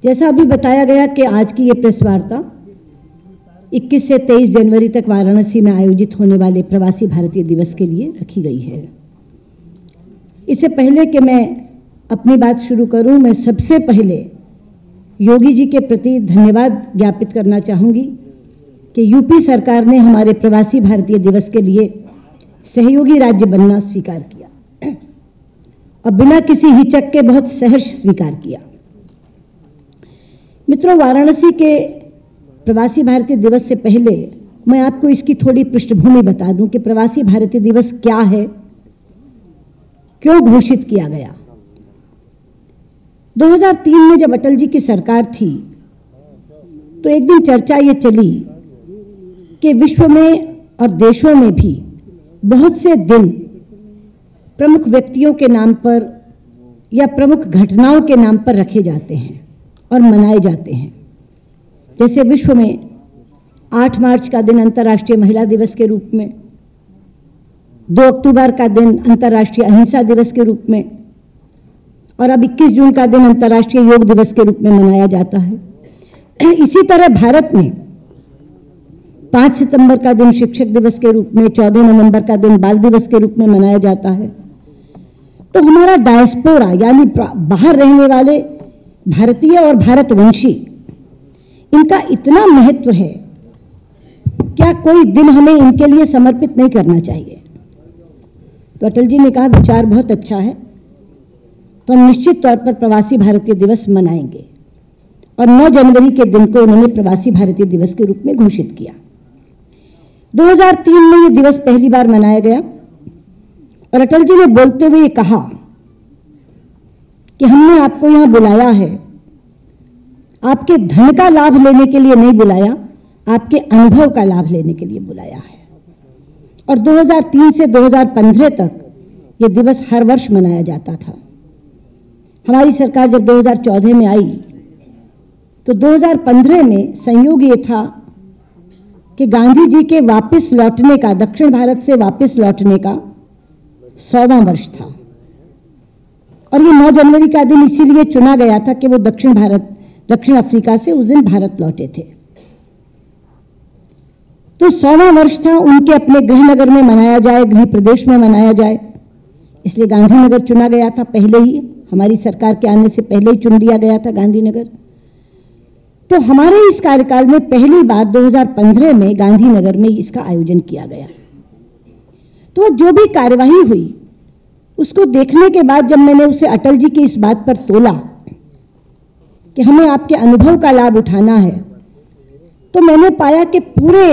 जैसा अभी बताया गया कि आज की ये प्रेस वार्ता 21 से 23 जनवरी तक वाराणसी में आयोजित होने वाले प्रवासी भारतीय दिवस के लिए रखी गई है। इससे पहले कि मैं अपनी बात शुरू करूं, मैं सबसे पहले योगी जी के प्रति धन्यवाद ज्ञापित करना चाहूँगी कि यूपी सरकार ने हमारे प्रवासी भारतीय दिवस के लिए सहयोगी राज्य बनना स्वीकार किया और बिना किसी हिचक के बहुत सहर्ष स्वीकार किया। मित्रों, वाराणसी के प्रवासी भारतीय दिवस से पहले मैं आपको इसकी थोड़ी पृष्ठभूमि बता दूं कि प्रवासी भारतीय दिवस क्या है, क्यों घोषित किया गया। 2003 में जब अटल जी की सरकार थी तो एक दिन चर्चा ये चली कि विश्व में और देशों में भी बहुत से दिन प्रमुख व्यक्तियों के नाम पर या प्रमुख घटनाओं के नाम पर रखे जाते हैं और मनाए जाते हैं। जैसे विश्व में 8 मार्च का दिन अंतर्राष्ट्रीय महिला दिवस के रूप में, 2 अक्टूबर का दिन अंतर्राष्ट्रीय अहिंसा दिवस के रूप में और अब 21 जून का दिन अंतर्राष्ट्रीय योग दिवस के रूप में मनाया जाता है। इसी तरह भारत में 5 सितंबर का दिन शिक्षक दिवस के रूप में, 14 नवंबर का दिन बाल दिवस के रूप में मनाया जाता है। तो हमारा डायस्पोरा यानी बाहर रहने वाले भारतीय और भारतवंशी, इनका इतना महत्व है, क्या कोई दिन हमें इनके लिए समर्पित नहीं करना चाहिए। तो अटल जी ने कहा विचार बहुत अच्छा है, तो हम निश्चित तौर पर प्रवासी भारतीय दिवस मनाएंगे और 9 जनवरी के दिन को उन्होंने प्रवासी भारतीय दिवस के रूप में घोषित किया। 2003 में ये दिवस पहली बार मनाया गया और अटल जी ने बोलते हुए कहा कि हमने आपको यहां बुलाया है, आपके धन का लाभ लेने के लिए नहीं बुलाया, आपके अनुभव का लाभ लेने के लिए बुलाया है। और 2003 से 2015 तक ये दिवस हर वर्ष मनाया जाता था। हमारी सरकार जब 2014 में आई तो 2015 में संयोग ये था कि गांधी जी के वापस लौटने का, दक्षिण भारत से वापस लौटने का 100वां वर्ष था और ये 9 जनवरी का दिन इसीलिए चुना गया था कि वो दक्षिण अफ्रीका से उस दिन भारत लौटे थे। तो 100वां वर्ष था, उनके अपने गृहनगर में मनाया जाए, गृह प्रदेश में मनाया जाए, इसलिए गांधीनगर चुना गया था। पहले ही हमारी सरकार के आने से पहले ही चुन लिया गया था गांधीनगर। तो हमारे इस कार्यकाल में पहली बार 2015 में गांधीनगर में इसका आयोजन किया गया। तो जो भी कार्यवाही हुई उसको देखने के बाद जब मैंने उसे अटल जी की इस बात पर तोला कि हमें आपके अनुभव का लाभ उठाना है, तो मैंने पाया कि पूरे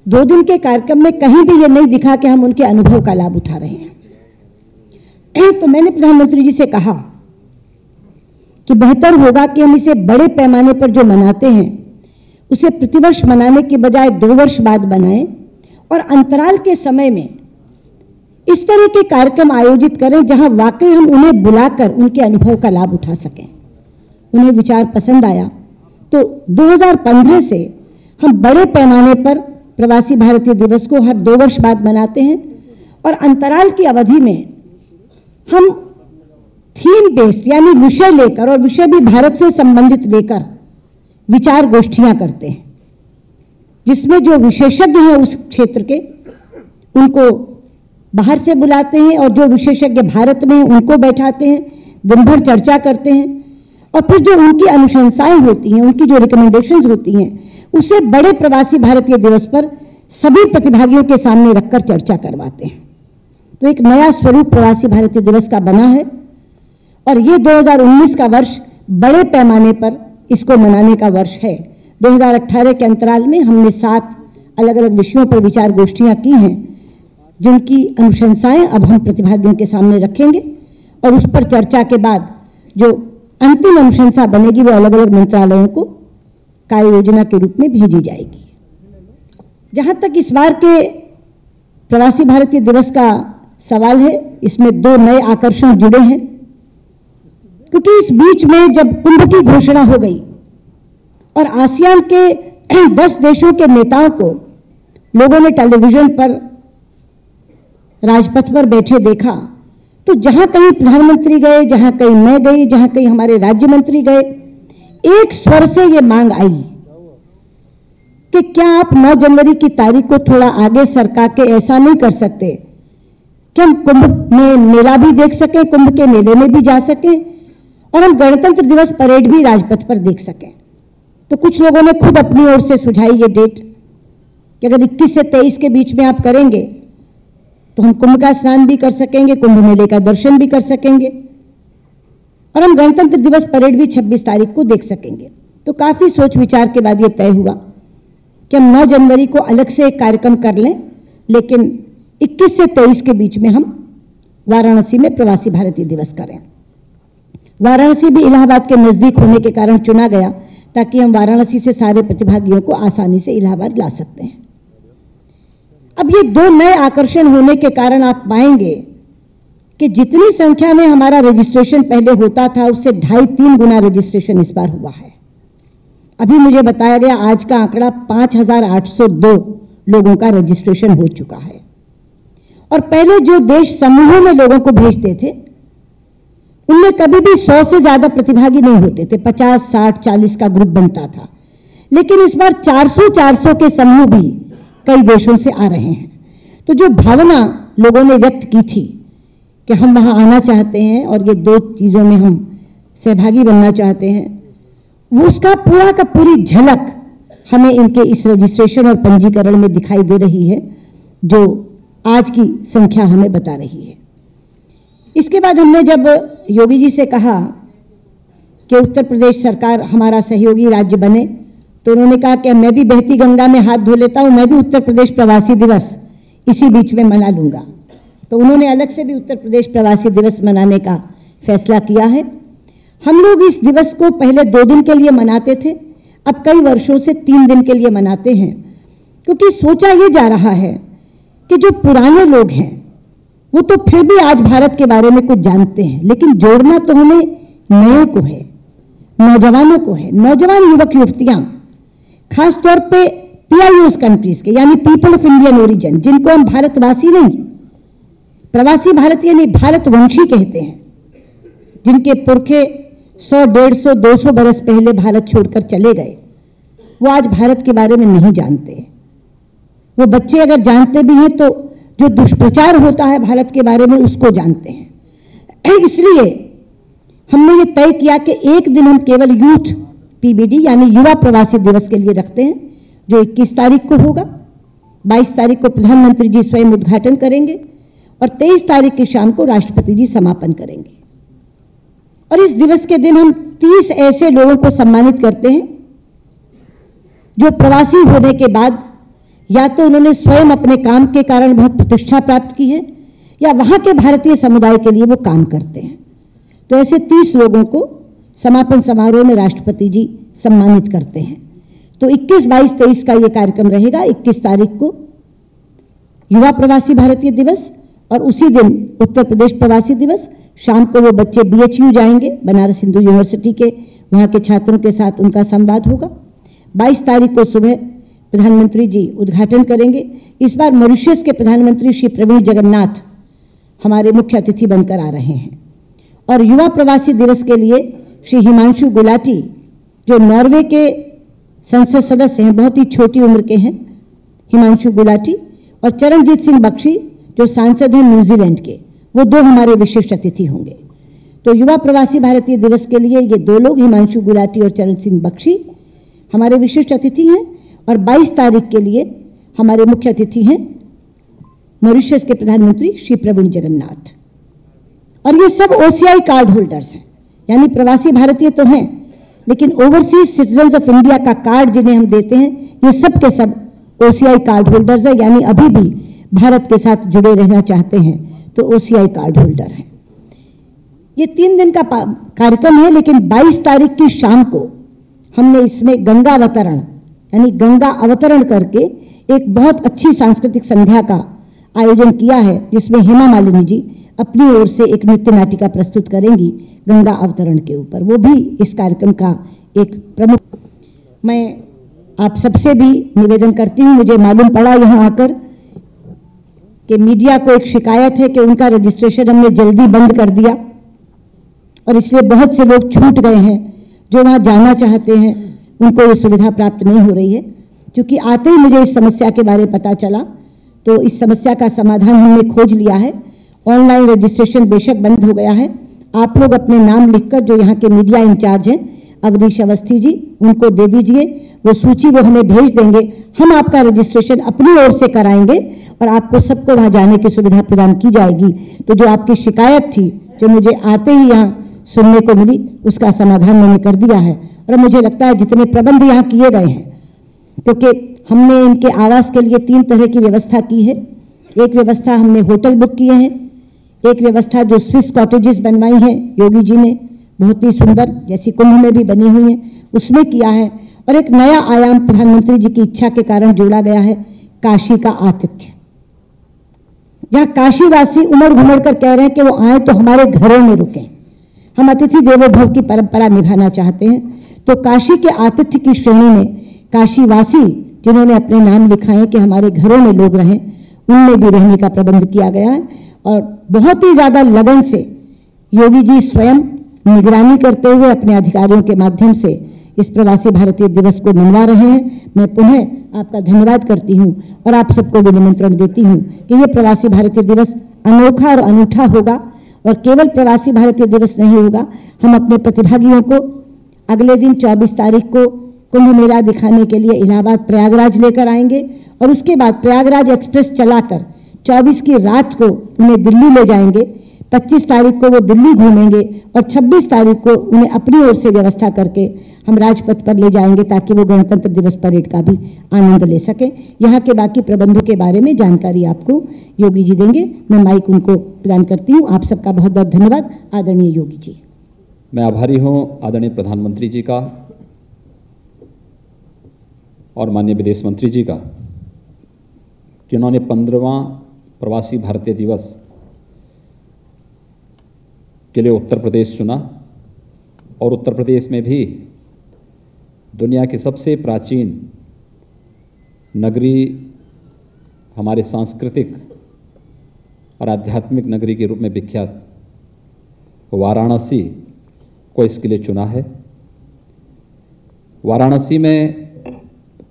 2 दिन के कार्यक्रम में कहीं भी ये नहीं दिखा कि हम उनके अनुभव का लाभ उठा रहे हैं। तो मैंने प्रधानमंत्री जी से कहा कि बेहतर होगा कि हम इसे बड़े पैमाने पर जो मनाते हैं उसे प्रतिवर्ष मनाने के बजाय 2 वर्ष बाद बनाएं और अंतराल के समय में इस तरह के कार्यक्रम आयोजित करें जहां वाकई हम उन्हें बुलाकर उनके अनुभव का लाभ उठा सकें। उन्हें विचार पसंद आया तो 2015 से हम बड़े पैमाने पर प्रवासी भारतीय दिवस को हर 2 वर्ष बाद मनाते हैं और अंतराल की अवधि में हम थीम बेस्ड यानी विषय लेकर, और विषय भी भारत से संबंधित लेकर, विचार गोष्ठियां करते हैं जिसमें जो विशेषज्ञ हैं उस क्षेत्र के उनको बाहर से बुलाते हैं और जो विशेषज्ञ भारत में उनको बैठाते हैं, दिन भर चर्चा करते हैं और फिर जो उनकी अनुशंसाएं होती हैं, उनकी जो रिकमेंडेशंस होती हैं, उसे बड़े प्रवासी भारतीय दिवस पर सभी प्रतिभागियों के सामने रखकर चर्चा करवाते हैं। तो एक नया स्वरूप प्रवासी भारतीय दिवस का बना है और ये 2019 का वर्ष बड़े पैमाने पर इसको मनाने का वर्ष है। 2018 के अंतराल में हमने 7 अलग अलग विषयों पर विचार गोष्ठियां की हैं जिनकी अनुशंसाएं अब हम प्रतिभागियों के सामने रखेंगे और उस पर चर्चा के बाद जो अंतिम अनुशंसा बनेगी वो अलग अलग मंत्रालयों को कार्य योजना के रूप में भेजी जाएगी। जहां तक इस बार के प्रवासी भारतीय दिवस का सवाल है, इसमें 2 नए आकर्षण जुड़े हैं क्योंकि इस बीच में जब कुंभ की घोषणा हो गई और आसियान के 10 देशों के नेताओं को लोगों ने टेलीविजन पर राजपथ पर बैठे देखा तो जहां कहीं प्रधानमंत्री गए, जहां कहीं मैं गई, जहां कहीं हमारे राज्य मंत्री गए, एक स्वर से ये मांग आई कि क्या आप 9 जनवरी की तारीख को थोड़ा आगे सरका के ऐसा नहीं कर सकते कि हम कुंभ में मेला भी देख सकें, कुंभ के मेले में भी जा सकें और हम गणतंत्र दिवस परेड भी राजपथ पर देख सकें। तो कुछ लोगों ने खुद अपनी ओर से सुझाई ये डेट कि अगर 21 से 23 के बीच में आप करेंगे तो हम कुंभ का स्नान भी कर सकेंगे, कुंभ मेले का दर्शन भी कर सकेंगे और हम गणतंत्र दिवस परेड भी 26 तारीख को देख सकेंगे। तो काफी सोच विचार के बाद ये तय हुआ कि हम 9 जनवरी को अलग से एक कार्यक्रम कर लें, लेकिन 21 से 23 के बीच में हम वाराणसी में प्रवासी भारतीय दिवस करें। वाराणसी भी इलाहाबाद के नजदीक होने के कारण चुना गया ताकि हम वाराणसी से सारे प्रतिभागियों को आसानी से इलाहाबाद ला सकते हैं। अब ये 2 नए आकर्षण होने के कारण आप पाएंगे कि जितनी संख्या में हमारा रजिस्ट्रेशन पहले होता था उससे 2.5-3 गुना रजिस्ट्रेशन इस बार हुआ है। अभी मुझे बताया गया आज का आंकड़ा 5,802 लोगों का रजिस्ट्रेशन हो चुका है। और पहले जो देश समूहों में लोगों को भेजते थे उनमें कभी भी 100 से ज्यादा प्रतिभागी नहीं होते थे, 50, 60, 40 का ग्रुप बनता था। लेकिन इस बार 400 के समूह भी कई देशों से आ रहे हैं। तो जो भावना लोगों ने व्यक्त की थी कि हम वहां आना चाहते हैं और ये 2 चीजों में हम सहभागी बनना चाहते हैं, वो उसका पूरा का पूरी झलक हमें इनके इस रजिस्ट्रेशन और पंजीकरण में दिखाई दे रही है, जो आज की संख्या हमें बता रही है। इसके बाद हमने जब योगी जी से कहा कि उत्तर प्रदेश सरकार हमारा सहयोगी राज्य बने, तो उन्होंने कहा कि मैं भी बहती गंगा में हाथ धो लेता हूं, मैं भी उत्तर प्रदेश प्रवासी दिवस इसी बीच में मना लूंगा। तो उन्होंने अलग से भी उत्तर प्रदेश प्रवासी दिवस मनाने का फैसला किया है। हम लोग इस दिवस को पहले 2 दिन के लिए मनाते थे, अब कई वर्षों से 3 दिन के लिए मनाते हैं, क्योंकि सोचा ये जा रहा है कि जो पुराने लोग हैं वो तो फिर भी आज भारत के बारे में कुछ जानते हैं, लेकिन जोड़ना तो हमें नए को है, नौजवानों को है। नौजवान युवक युवतियां खासतौर पे PIOs कंट्रीज के, यानी पीपल ऑफ इंडियन ओरिजिन, जिनको हम भारतवासी नहीं, प्रवासी भारतीय नहीं, भारतवंशी कहते हैं, जिनके पुरखे 100, 150, 200 बरस पहले भारत छोड़कर चले गए, वो आज भारत के बारे में नहीं जानते। वो बच्चे अगर जानते भी हैं तो जो दुष्प्रचार होता है भारत के बारे में उसको जानते हैं। इसलिए हमने ये तय किया कि एक दिन हम केवल यूथ PBD यानी युवा प्रवासी दिवस के लिए रखते हैं, जो 21 तारीख को होगा। 22 तारीख को प्रधानमंत्री जी स्वयं उद्घाटन करेंगे और 23 तारीख की शाम को राष्ट्रपति जी समापन करेंगे। और इस दिवस के दिन हम 30 ऐसे लोगों को सम्मानित करते हैं जो प्रवासी होने के बाद या तो उन्होंने स्वयं अपने काम के कारण बहुत प्रतिष्ठा प्राप्त की है या वहां के भारतीय समुदाय के लिए वो काम करते हैं। तो ऐसे 30 लोगों को समापन समारोह में राष्ट्रपति जी सम्मानित करते हैं। तो 21, 22, 23 का ये कार्यक्रम रहेगा। 21 तारीख को युवा प्रवासी भारतीय दिवस और उसी दिन उत्तर प्रदेश प्रवासी दिवस। शाम को वो बच्चे BHU जाएंगे, बनारस हिंदू यूनिवर्सिटी के, वहाँ के छात्रों के साथ उनका संवाद होगा। 22 तारीख को सुबह प्रधानमंत्री जी उद्घाटन करेंगे। इस बार मॉरिशस के प्रधानमंत्री श्री प्रवीण जगन्नाथ हमारे मुख्य अतिथि बनकर आ रहे हैं। और युवा प्रवासी दिवस के लिए श्री हिमांशु गुलाटी, जो नॉर्वे के संसद सदस्य हैं, बहुत ही छोटी उम्र के हैं हिमांशु गुलाटी, और चरणजीत सिंह बख्शी जो सांसद हैं न्यूजीलैंड के, वो 2 हमारे विशिष्ट अतिथि होंगे। तो युवा प्रवासी भारतीय दिवस के लिए ये 2 लोग, हिमांशु गुलाटी और चरण सिंह बख्शी, हमारे विशिष्ट अतिथि हैं। और 22 तारीख के लिए हमारे मुख्य अतिथि हैं मॉरिशस के प्रधानमंत्री श्री प्रवीण जगन्नाथ। और ये सब OCI कार्ड होल्डर्स हैं, यानी प्रवासी भारतीय तो हैं, लेकिन ओवरसीज सिटीजन्स ऑफ इंडिया का कार्ड जिन्हें हम देते हैं, ये सब के सब OCI कार्ड होल्डर्स हैं, यानी अभी भी भारत के साथ जुड़े रहना चाहते हैं तो OCI कार्ड होल्डर हैं। ये 3 दिन का कार्यक्रम है, लेकिन 22 तारीख की शाम को हमने इसमें गंगा अवतरण यानी गंगा अवतरण करके एक बहुत अच्छी सांस्कृतिक संध्या का आयोजन किया है, जिसमें हेमा मालिनी जी अपनी ओर से एक नृत्य नाटिका प्रस्तुत करेंगी गंगा अवतरण के ऊपर। वो भी इस कार्यक्रम का एक प्रमुख। मैं आप सबसे भी निवेदन करती हूँ, मुझे मालूम पड़ा यहाँ आकर कि मीडिया को एक शिकायत है कि उनका रजिस्ट्रेशन हमने जल्दी बंद कर दिया और इसलिए बहुत से लोग छूट गए हैं जो वहाँ जाना चाहते हैं, उनको ये सुविधा प्राप्त नहीं हो रही है। क्योंकि आते ही मुझे इस समस्या के बारे में पता चला तो इस समस्या का समाधान हमने खोज लिया है। ऑनलाइन रजिस्ट्रेशन बेशक बंद हो गया है। आप लोग अपने नाम लिखकर जो यहाँ के मीडिया इंचार्ज हैं अवनीश अवस्थी जी, उनको दे दीजिए, वो सूची वो हमें भेज देंगे, हम आपका रजिस्ट्रेशन अपनी ओर से कराएंगे और आपको सबको वहाँ जाने की सुविधा प्रदान की जाएगी। तो जो आपकी शिकायत थी, जो मुझे आते ही यहाँ सुनने को मिली, उसका समाधान मैंने कर दिया है। और मुझे लगता है जितने प्रबंध यहाँ किए गए हैं, क्योंकि हमने इनके आवास के लिए 3 तरह की व्यवस्था की है। एक व्यवस्था हमने होटल बुक किए हैं, एक व्यवस्था जो स्विस कॉटेजेस बनवाई हैं योगी जी ने, बहुत ही सुंदर, जैसी कुंभ में भी बनी हुई हैं, उसमें किया है। और एक नया आयाम प्रधानमंत्री जी की इच्छा के कारण जोड़ा गया है, काशी का आतिथ्य, जहां काशीवासी उमड़ घुमड़ कर कह रहे हैं कि वो आए तो हमारे घरों में रुकें। हम अतिथि देवो भव की परंपरा निभाना चाहते हैं, तो काशी के आतिथ्य की श्रेणी में काशीवासी जिन्होंने अपने नाम लिखाए कि हमारे घरों में लोग रहें, उनमें भी रहने का प्रबंध किया गया है। और बहुत ही ज्यादा लगन से योगी जी स्वयं निगरानी करते हुए अपने अधिकारियों के माध्यम से इस प्रवासी भारतीय दिवस को मनवा रहे हैं। मैं पुनः आपका धन्यवाद करती हूं और आप सबको भी निमंत्रण देती हूं कि ये प्रवासी भारतीय दिवस अनोखा और अनूठा होगा। और केवल प्रवासी भारतीय दिवस नहीं होगा, हम अपने प्रतिभागियों को अगले दिन 24 तारीख को कुंभ मेला दिखाने के लिए इलाहाबाद प्रयागराज लेकर आएंगे और उसके बाद प्रयागराज एक्सप्रेस चलाकर 24 की रात को उन्हें दिल्ली ले जाएंगे। 25 तारीख को वो दिल्ली घूमेंगे और 26 तारीख को उन्हें अपनी ओर से व्यवस्था करके हम राजपथ पर ले जाएंगे ताकि वो गणतंत्र दिवस परेड का भी आनंद ले सकें। यहाँ के बाकी प्रबंधों के बारे में जानकारी आपको योगी जी देंगे। मैं माइक उनको प्रदान करती हूँ। आप सबका बहुत बहुत धन्यवाद आदरणीय योगी जी। मैं आभारी हूँ आदरणीय प्रधानमंत्री जी का और माननीय विदेश मंत्री जी का कि उन्होंने 15वां प्रवासी भारतीय दिवस के लिए उत्तर प्रदेश चुना और उत्तर प्रदेश में भी दुनिया की सबसे प्राचीन नगरी, हमारे सांस्कृतिक और आध्यात्मिक नगरी के रूप में विख्यात वाराणसी को इसके लिए चुना है। वाराणसी में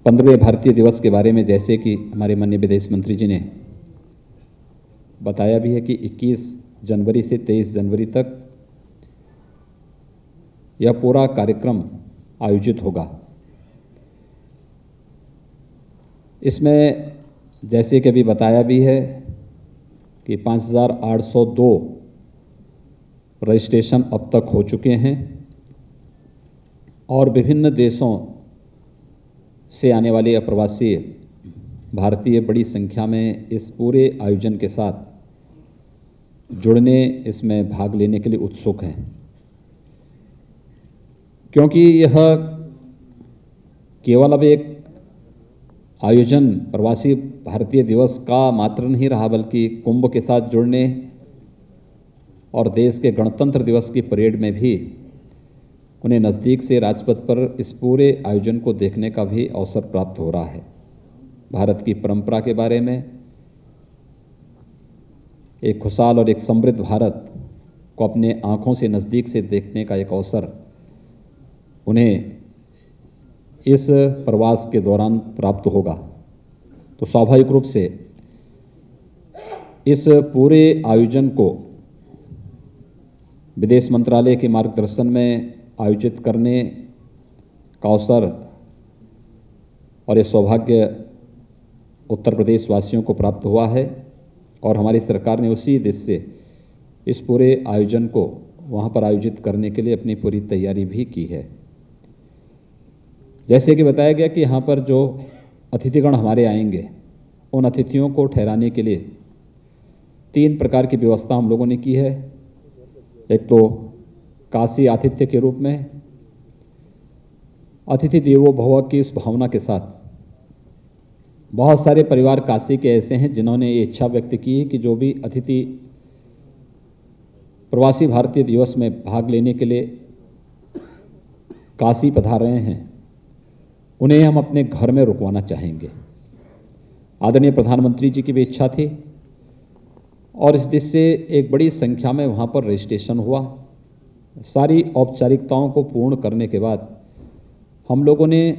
15वें भारतीय दिवस के बारे में जैसे कि हमारे माननीय विदेश मंत्री जी ने बताया भी है कि 21 जनवरी से 23 जनवरी तक यह पूरा कार्यक्रम आयोजित होगा। इसमें जैसे कि अभी बताया भी है कि 5,802 रजिस्ट्रेशन अब तक हो चुके हैं और विभिन्न देशों से आने वाले अप्रवासी भारतीय बड़ी संख्या में इस पूरे आयोजन के साथ जुड़ने, इसमें भाग लेने के लिए उत्सुक हैं, क्योंकि यह केवल अब एक आयोजन प्रवासी भारतीय दिवस का मात्र नहीं रहा, बल्कि कुंभ के साथ जुड़ने और देश के गणतंत्र दिवस की परेड में भी उन्हें नज़दीक से राजपथ पर इस पूरे आयोजन को देखने का भी अवसर प्राप्त हो रहा है। भारत की परंपरा के बारे में, एक खुशहाल और एक समृद्ध भारत को अपने आँखों से नज़दीक से देखने का एक अवसर उन्हें इस प्रवास के दौरान प्राप्त होगा। तो स्वाभाविक रूप से इस पूरे आयोजन को विदेश मंत्रालय के मार्गदर्शन में आयोजित करने का अवसर और ये सौभाग्य उत्तर प्रदेश वासियों को प्राप्त हुआ है और हमारी सरकार ने उसी उद्देश्य से इस पूरे आयोजन को वहाँ पर आयोजित करने के लिए अपनी पूरी तैयारी भी की है। जैसे कि बताया गया कि यहाँ पर जो अतिथिगण हमारे आएंगे, उन अतिथियों को ठहराने के लिए 3 प्रकार की व्यवस्था हम लोगों ने की है। एक तो काशी आतिथ्य के रूप में, अतिथि देवो भव की इस भावना के साथ बहुत सारे परिवार काशी के ऐसे हैं जिन्होंने ये इच्छा व्यक्त की है कि जो भी अतिथि प्रवासी भारतीय दिवस में भाग लेने के लिए काशी पधार रहे हैं, उन्हें हम अपने घर में रुकवाना चाहेंगे। आदरणीय प्रधानमंत्री जी की भी इच्छा थी और इस दिश से एक बड़ी संख्या में वहाँ पर रजिस्ट्रेशन हुआ। सारी औपचारिकताओं को पूर्ण करने के बाद हम लोगों ने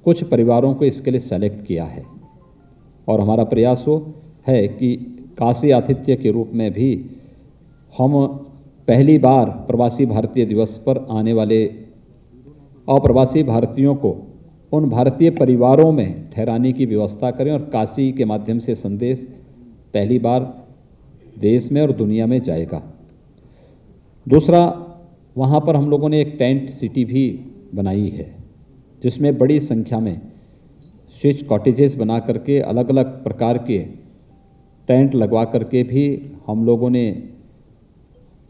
कुछ परिवारों को इसके लिए सेलेक्ट किया है और हमारा प्रयास वो है कि काशी आतिथ्य के रूप में भी हम पहली बार प्रवासी भारतीय दिवस पर आने वाले अप्रवासी भारतीयों को उन भारतीय परिवारों में ठहराने की व्यवस्था करें और काशी के माध्यम से संदेश पहली बार देश में और दुनिया में जाएगा। दूसरा, वहाँ पर हम लोगों ने एक टेंट सिटी भी बनाई है जिसमें बड़ी संख्या में स्विच कॉटेजेस बना करके अलग अलग प्रकार के टेंट लगवा करके भी हम लोगों ने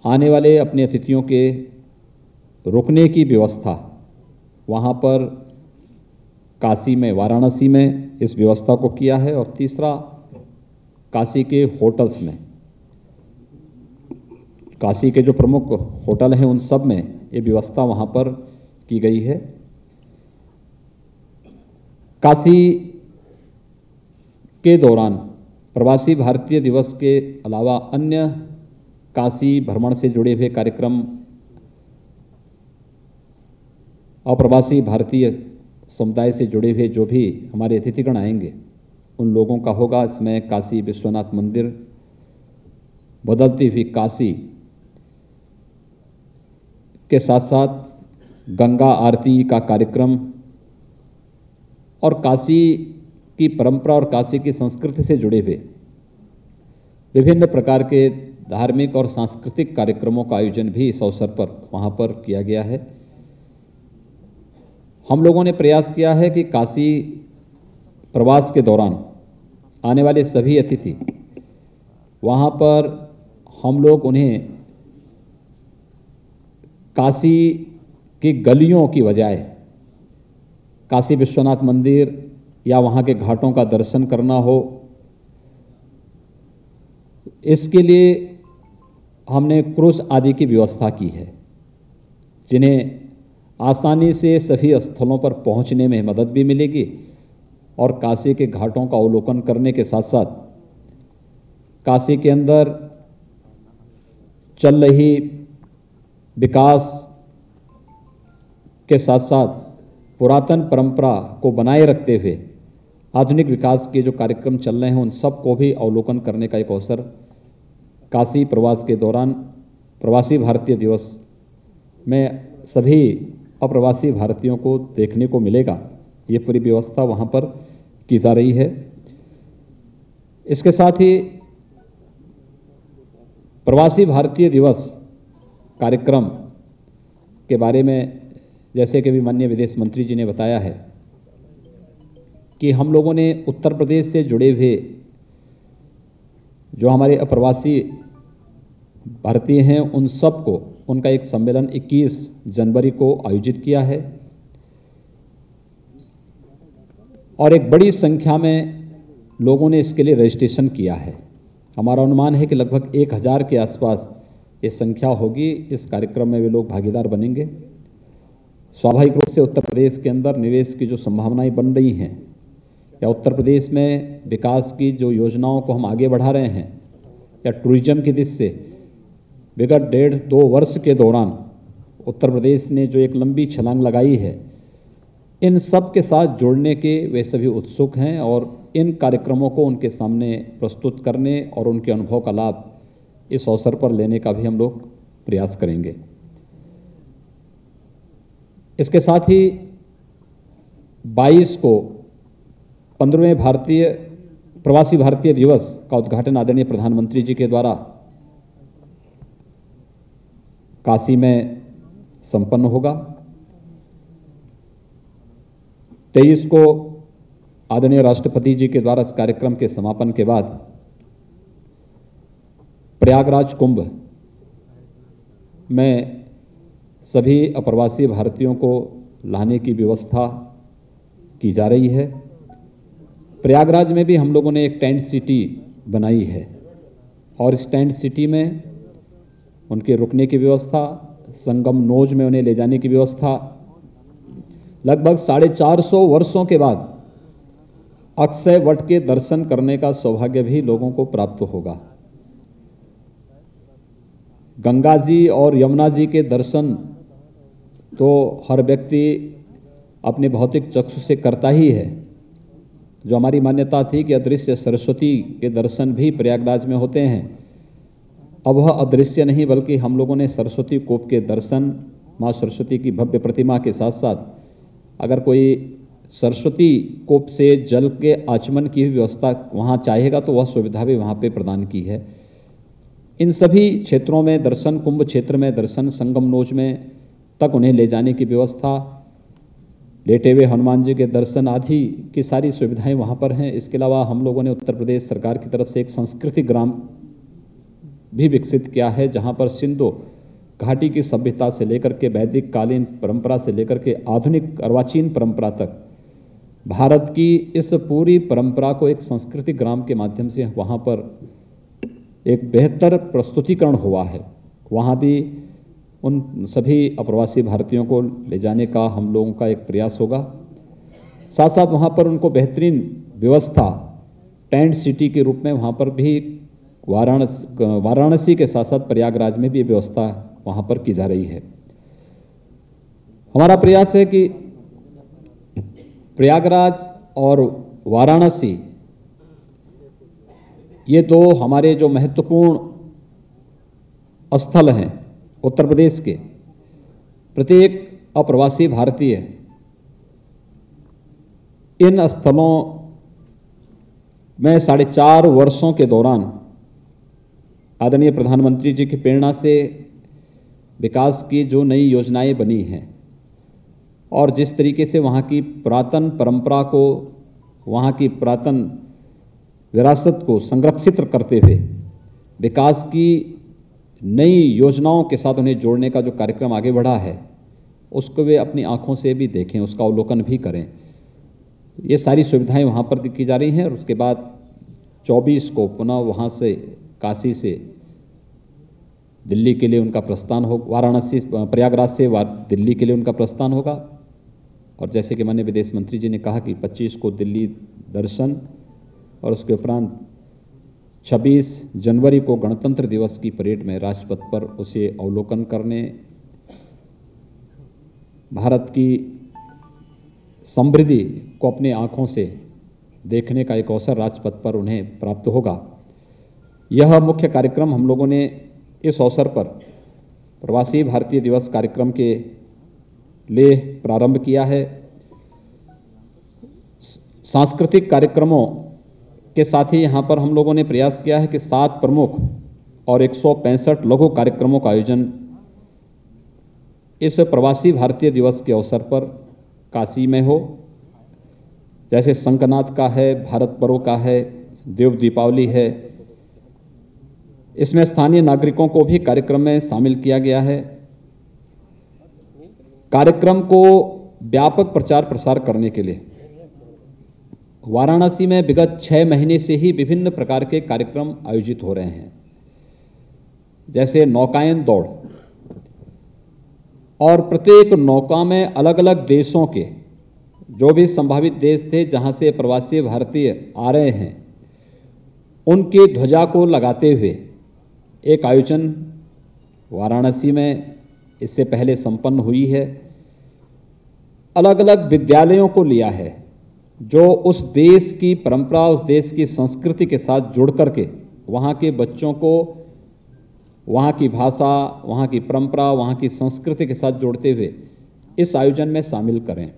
आने वाले अपने अतिथियों के रुकने की व्यवस्था वहाँ पर काशी में, वाराणसी में इस व्यवस्था को किया है। और तीसरा, काशी के होटल्स में, काशी के जो प्रमुख होटल हैं उन सब में ये व्यवस्था वहाँ पर की गई है। काशी के दौरान प्रवासी भारतीय दिवस के अलावा अन्य काशी भ्रमण से जुड़े हुए कार्यक्रम अप्रवासी भारतीय समुदाय से जुड़े हुए जो भी हमारे अतिथिगण आएंगे उन लोगों का होगा। इसमें काशी विश्वनाथ मंदिर, बदलती हुई काशी के साथ साथ गंगा आरती का कार्यक्रम और काशी की परंपरा और काशी की संस्कृति से जुड़े हुए विभिन्न प्रकार के धार्मिक और सांस्कृतिक कार्यक्रमों का आयोजन भी इस अवसर पर वहाँ पर किया गया है। हम लोगों ने प्रयास किया है कि काशी प्रवास के दौरान आने वाले सभी अतिथि वहाँ पर हम लोग उन्हें काशी की गलियों की बजाय काशी विश्वनाथ मंदिर या वहाँ के घाटों का दर्शन करना हो, इसके लिए हमने क्रूज आदि की व्यवस्था की है जिन्हें आसानी से सभी स्थलों पर पहुँचने में मदद भी मिलेगी और काशी के घाटों का अवलोकन करने के साथ साथ काशी के अंदर चल रही विकास के साथ साथ पुरातन परंपरा को बनाए रखते हुए आधुनिक विकास के जो कार्यक्रम चल रहे हैं उन सब को भी अवलोकन करने का एक अवसर काशी प्रवास के दौरान प्रवासी भारतीय दिवस में सभी अप्रवासी भारतीयों को देखने को मिलेगा। ये पूरी व्यवस्था वहाँ पर की जा रही है। इसके साथ ही प्रवासी भारतीय दिवस कार्यक्रम के बारे में जैसे कि अभी माननीय विदेश मंत्री जी ने बताया है कि हम लोगों ने उत्तर प्रदेश से जुड़े हुए जो हमारे अप्रवासी भारतीय हैं उन सब को उनका एक सम्मेलन 21 जनवरी को आयोजित किया है और एक बड़ी संख्या में लोगों ने इसके लिए रजिस्ट्रेशन किया है। हमारा अनुमान है कि लगभग 1000 के आसपास ये संख्या होगी। इस कार्यक्रम में वे लोग भागीदार बनेंगे। स्वाभाविक रूप से उत्तर प्रदेश के अंदर निवेश की जो संभावनाएं बन रही हैं या उत्तर प्रदेश में विकास की जो योजनाओं को हम आगे बढ़ा रहे हैं या टूरिज्म की दिशा से विगत 1.5-2 वर्ष के दौरान उत्तर प्रदेश ने जो एक लंबी छलांग लगाई है, इन सब के साथ जुड़ने के वे सभी उत्सुक हैं और इन कार्यक्रमों को उनके सामने प्रस्तुत करने और उनके अनुभव का लाभ इस अवसर पर लेने का भी हम लोग प्रयास करेंगे। इसके साथ ही 22 को 15वें प्रवासी भारतीय दिवस का उद्घाटन आदरणीय प्रधानमंत्री जी के द्वारा काशी में संपन्न होगा। 23 को आदरणीय राष्ट्रपति जी के द्वारा इस कार्यक्रम के समापन के बाद प्रयागराज कुंभ में सभी अप्रवासी भारतीयों को लाने की व्यवस्था की जा रही है। प्रयागराज में भी हम लोगों ने एक टेंट सिटी बनाई है और इस टेंट सिटी में उनके रुकने की व्यवस्था, संगम नोज में उन्हें ले जाने की व्यवस्था, लगभग 450 वर्षों के बाद अक्षय वट के दर्शन करने का सौभाग्य भी लोगों को प्राप्त होगा। गंगा जी और यमुना जी के दर्शन तो हर व्यक्ति अपने भौतिक चक्षु से करता ही है। जो हमारी मान्यता थी कि अदृश्य सरस्वती के दर्शन भी प्रयागराज में होते हैं, अब वह अदृश्य नहीं बल्कि हम लोगों ने सरस्वती कूप के दर्शन, माँ सरस्वती की भव्य प्रतिमा के साथ साथ अगर कोई सरस्वती कूप से जल के आचमन की व्यवस्था वहाँ चाहेगा तो वह सुविधा भी वहाँ पे प्रदान की है। इन सभी क्षेत्रों में दर्शन, कुंभ क्षेत्र में दर्शन, संगम नोज में तक उन्हें ले जाने की व्यवस्था, लेटे हुए हनुमान जी के दर्शन आदि की सारी सुविधाएं वहाँ पर हैं। इसके अलावा हम लोगों ने उत्तर प्रदेश सरकार की तरफ से एक संस्कृति ग्राम भी विकसित किया है, जहाँ पर सिंधु घाटी की सभ्यता से लेकर के वैदिक कालीन परंपरा से लेकर के आधुनिक अर्वाचीन परंपरा तक भारत की इस पूरी परंपरा को एक संस्कृति ग्राम के माध्यम से वहाँ पर एक बेहतर प्रस्तुतिकरण हुआ है। वहाँ भी उन सभी अप्रवासी भारतीयों को ले जाने का हम लोगों का एक प्रयास होगा। साथ साथ वहाँ पर उनको बेहतरीन व्यवस्था टेंट सिटी के रूप में वहाँ पर भी वाराणसी के साथ साथ प्रयागराज में भी व्यवस्था वहाँ पर की जा रही है। हमारा प्रयास है कि प्रयागराज और वाराणसी ये दो हमारे जो महत्वपूर्ण स्थल हैं उत्तर प्रदेश के, प्रत्येक अप्रवासी भारतीय इन स्थलों में 4.5 वर्षों के दौरान आदरणीय प्रधानमंत्री जी की प्रेरणा से विकास की जो नई योजनाएं बनी हैं और जिस तरीके से वहाँ की पुरातन परंपरा को, वहाँ की पुरातन विरासत को संरक्षित करते हुए विकास की नई योजनाओं के साथ उन्हें जोड़ने का जो कार्यक्रम आगे बढ़ा है, उसको वे अपनी आंखों से भी देखें, उसका अवलोकन भी करें। ये सारी सुविधाएं वहाँ पर की जा रही हैं और उसके बाद 24 को पुनः वहाँ से काशी से दिल्ली के लिए उनका प्रस्थान हो, वाराणसी प्रयागराज से दिल्ली के लिए उनका प्रस्थान होगा। और जैसे कि माननीय विदेश मंत्री जी ने कहा कि 25 को दिल्ली दर्शन और उसके उपरांत 26 जनवरी को गणतंत्र दिवस की परेड में राजपथ पर उसे अवलोकन करने, भारत की समृद्धि को अपने आँखों से देखने का एक अवसर राजपथ पर उन्हें प्राप्त होगा। यह मुख्य कार्यक्रम हम लोगों ने इस अवसर पर प्रवासी भारतीय दिवस कार्यक्रम के लिए प्रारंभ किया है। सांस्कृतिक कार्यक्रमों के साथ ही यहाँ पर हम लोगों ने प्रयास किया है कि 7 प्रमुख और 165 लघु कार्यक्रमों का आयोजन इस प्रवासी भारतीय दिवस के अवसर पर काशी में हो। जैसे शंखनाद का है, भारत पर्व का है, देव दीपावली है। इसमें स्थानीय नागरिकों को भी कार्यक्रम में शामिल किया गया है। कार्यक्रम को व्यापक प्रचार प्रसार करने के लिए वाराणसी में विगत 6 महीने से ही विभिन्न प्रकार के कार्यक्रम आयोजित हो रहे हैं, जैसे नौकायन दौड़, और प्रत्येक नौका में अलग अलग देशों के जो भी संभावित देश थे जहां से प्रवासी भारतीय आ रहे हैं, उनके ध्वजा को लगाते हुए एक आयोजन वाराणसी में इससे पहले संपन्न हुई है। अलग अलग विद्यालयों को लिया है जो उस देश की परंपरा, उस देश की संस्कृति के साथ जुड़ करके वहाँ के बच्चों को वहाँ की भाषा, वहाँ की परंपरा, वहाँ की संस्कृति के साथ जोड़ते हुए इस आयोजन में शामिल करें।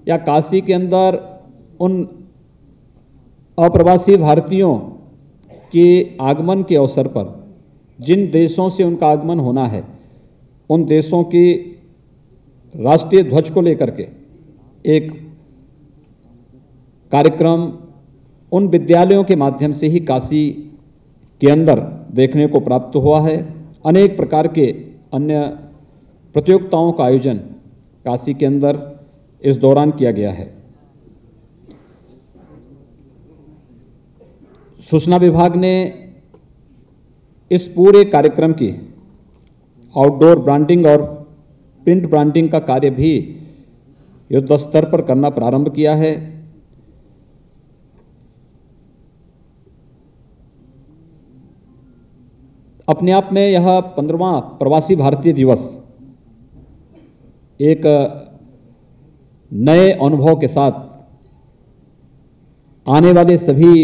या काशी के अंदर उन अप्रवासी भारतीयों के आगमन के अवसर पर जिन देशों से उनका आगमन होना है, उन देशों की राष्ट्रीय ध्वज को लेकर के एक कार्यक्रम उन विद्यालयों के माध्यम से ही काशी के अंदर देखने को प्राप्त हुआ है। अनेक प्रकार के अन्य प्रतियोगिताओं का आयोजन काशी के अंदर इस दौरान किया गया है। सूचना विभाग ने इस पूरे कार्यक्रम की आउटडोर ब्रांडिंग और प्रिंट ब्रांडिंग का कार्य भी युद्ध स्तर पर करना प्रारंभ किया है। अपने आप में यह 15वां प्रवासी भारतीय दिवस एक नए अनुभव के साथ आने वाले सभी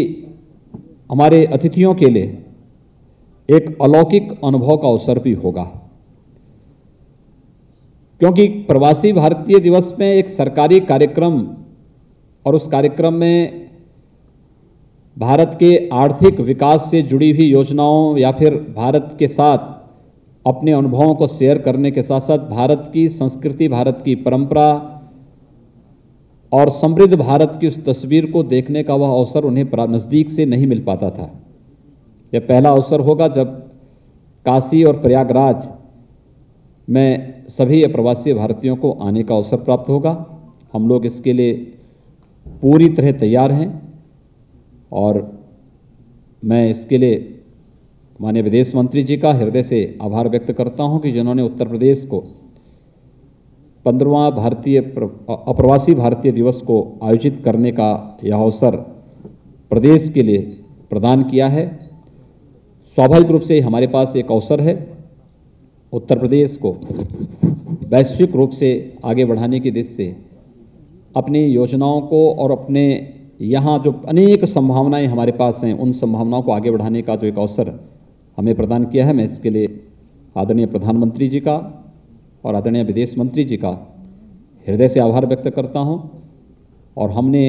हमारे अतिथियों के लिए एक अलौकिक अनुभव का अवसर भी होगा, क्योंकि प्रवासी भारतीय दिवस में एक सरकारी कार्यक्रम और उस कार्यक्रम में भारत के आर्थिक विकास से जुड़ी हुई योजनाओं या फिर भारत के साथ अपने अनुभवों को शेयर करने के साथ साथ भारत की संस्कृति, भारत की परंपरा और समृद्ध भारत की उस तस्वीर को देखने का वह अवसर उन्हें नज़दीक से नहीं मिल पाता था। यह पहला अवसर होगा जब काशी और प्रयागराज में सभी प्रवासी भारतीयों को आने का अवसर प्राप्त होगा। हम लोग इसके लिए पूरी तरह तैयार हैं और मैं इसके लिए माननीय विदेश मंत्री जी का हृदय से आभार व्यक्त करता हूं कि जिन्होंने उत्तर प्रदेश को 15वां अप्रवासी भारतीय दिवस को आयोजित करने का यह अवसर प्रदेश के लिए प्रदान किया है। स्वाभाविक रूप से हमारे पास एक अवसर है उत्तर प्रदेश को वैश्विक रूप से आगे बढ़ाने की दिशा से अपनी योजनाओं को और अपने यहाँ जो अनेक संभावनाएं हमारे पास हैं उन संभावनाओं को आगे बढ़ाने का जो एक अवसर हमें प्रदान किया है। मैं इसके लिए आदरणीय प्रधानमंत्री जी का और आदरणीय विदेश मंत्री जी का हृदय से आभार व्यक्त करता हूं और हमने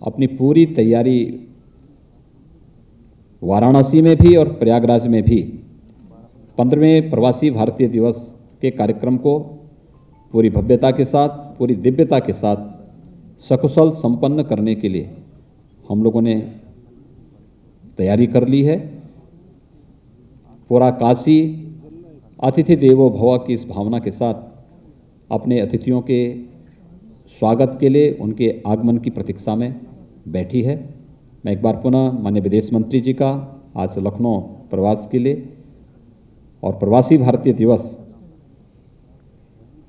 अपनी पूरी तैयारी वाराणसी में भी और प्रयागराज में भी 15वें प्रवासी भारतीय दिवस के कार्यक्रम को पूरी भव्यता के साथ, पूरी दिव्यता के साथ सकुशल संपन्न करने के लिए हम लोगों ने तैयारी कर ली है। पूरा काशी अतिथि देवो भव की इस भावना के साथ अपने अतिथियों के स्वागत के लिए उनके आगमन की प्रतीक्षा में बैठी है। मैं एक बार पुनः माननीय विदेश मंत्री जी का आज लखनऊ प्रवास के लिए और प्रवासी भारतीय दिवस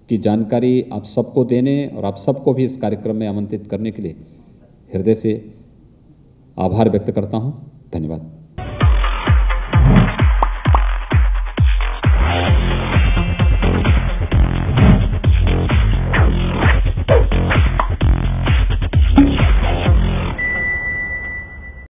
की जानकारी आप सबको देने और आप सबको भी इस कार्यक्रम में आमंत्रित करने के लिए हृदय से आभार व्यक्त करता हूं। धन्यवाद।